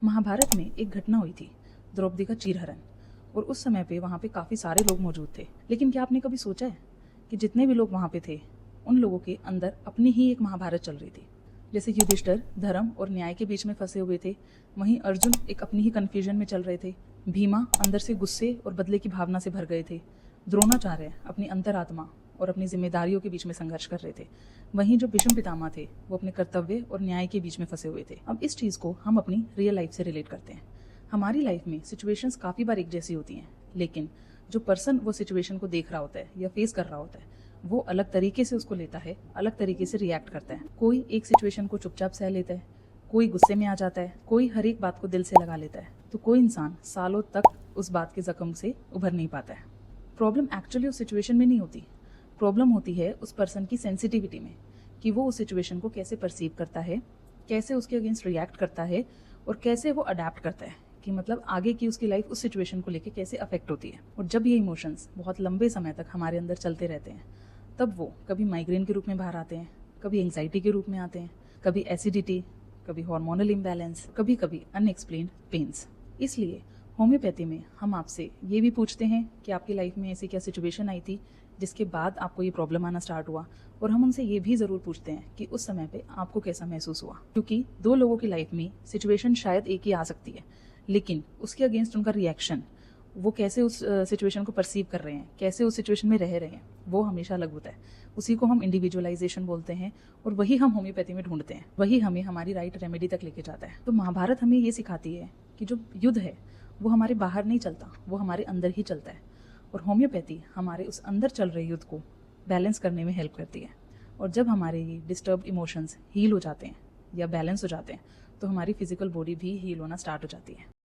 महाभारत में एक घटना हुई थी, द्रौपदी का चीरहरण। और उस समय पे वहाँ पे काफ़ी सारे लोग मौजूद थे। लेकिन क्या आपने कभी सोचा है कि जितने भी लोग वहाँ पे थे, उन लोगों के अंदर अपनी ही एक महाभारत चल रही थी। जैसे युधिष्ठिर धर्म और न्याय के बीच में फंसे हुए थे, वहीं अर्जुन एक अपनी ही कन्फ्यूजन में चल रहे थे। भीमा अंदर से गुस्से और बदले की भावना से भर गए थे। द्रोणाचार्य अपनी अंतरात्मा और अपनी जिम्मेदारियों के बीच में संघर्ष कर रहे थे। वहीं जो भीष्म पितामह थे, वो अपने कर्तव्य और न्याय के बीच में फंसे हुए थे। अब इस चीज़ को हम अपनी रियल लाइफ से रिलेट करते हैं। हमारी लाइफ में सिचुएशंस काफ़ी बार एक जैसी होती हैं, लेकिन जो पर्सन वो सिचुएशन को देख रहा होता है या फेस कर रहा होता है, वो अलग तरीके से उसको लेता है, अलग तरीके से रिएक्ट करता है। कोई एक सिचुएशन को चुपचाप सह लेता है, कोई गुस्से में आ जाता है, कोई हर एक बात को दिल से लगा लेता है, तो कोई इंसान सालों तक उस बात के जख्म से उभर नहीं पाता है। प्रॉब्लम एक्चुअली उस सिचुएशन में नहीं होती, प्रॉब्लम होती है उस पर्सन की सेंसिटिविटी में, कि वो उस सिचुएशन को कैसे परसीव करता है, कैसे उसके अगेंस्ट रिएक्ट करता है और कैसे वो अडेप्ट करता है, कि मतलब आगे की उसकी लाइफ उस सिचुएशन को लेके कैसे अफेक्ट होती है। और जब ये इमोशंस बहुत लंबे समय तक हमारे अंदर चलते रहते हैं, तब वो कभी माइग्रेन के रूप में बाहर आते हैं, कभी एंग्जाइटी के रूप में आते हैं, कभी एसिडिटी, कभी हार्मोनल इम्बैलेंस, कभी कभी अनएक्सप्लेन्ड पेन्स। इसलिए होम्योपैथी में हम आपसे ये भी पूछते हैं कि आपकी लाइफ में ऐसी क्या सिचुएशन आई थी जिसके बाद आपको ये प्रॉब्लम आना स्टार्ट हुआ, और हम उनसे ये भी ज़रूर पूछते हैं कि उस समय पे आपको कैसा महसूस हुआ। क्योंकि दो लोगों की लाइफ में सिचुएशन शायद एक ही आ सकती है, लेकिन उसके अगेंस्ट उनका रिएक्शन, वो कैसे उस सिचुएशन को परसीव कर रहे हैं, कैसे उस सिचुएशन में रह रहे हैं, वो हमेशा अलग होता है। उसी को हम इंडिविजुअलाइजेशन बोलते हैं, और वही हम होम्योपैथी में ढूंढते हैं, वही हमें हमारी राइट रेमेडी तक लेके जाता है। तो महाभारत हमें ये सिखाती है कि जो युद्ध है वो हमारे बाहर नहीं चलता, वो हमारे अंदर ही चलता है। और होम्योपैथी हमारे उस अंदर चल रहे युद्ध को बैलेंस करने में हेल्प करती है। और जब हमारे ये डिस्टर्ब्ड इमोशंस हील हो जाते हैं या बैलेंस हो जाते हैं, तो हमारी फिजिकल बॉडी भी हील होना स्टार्ट हो जाती है।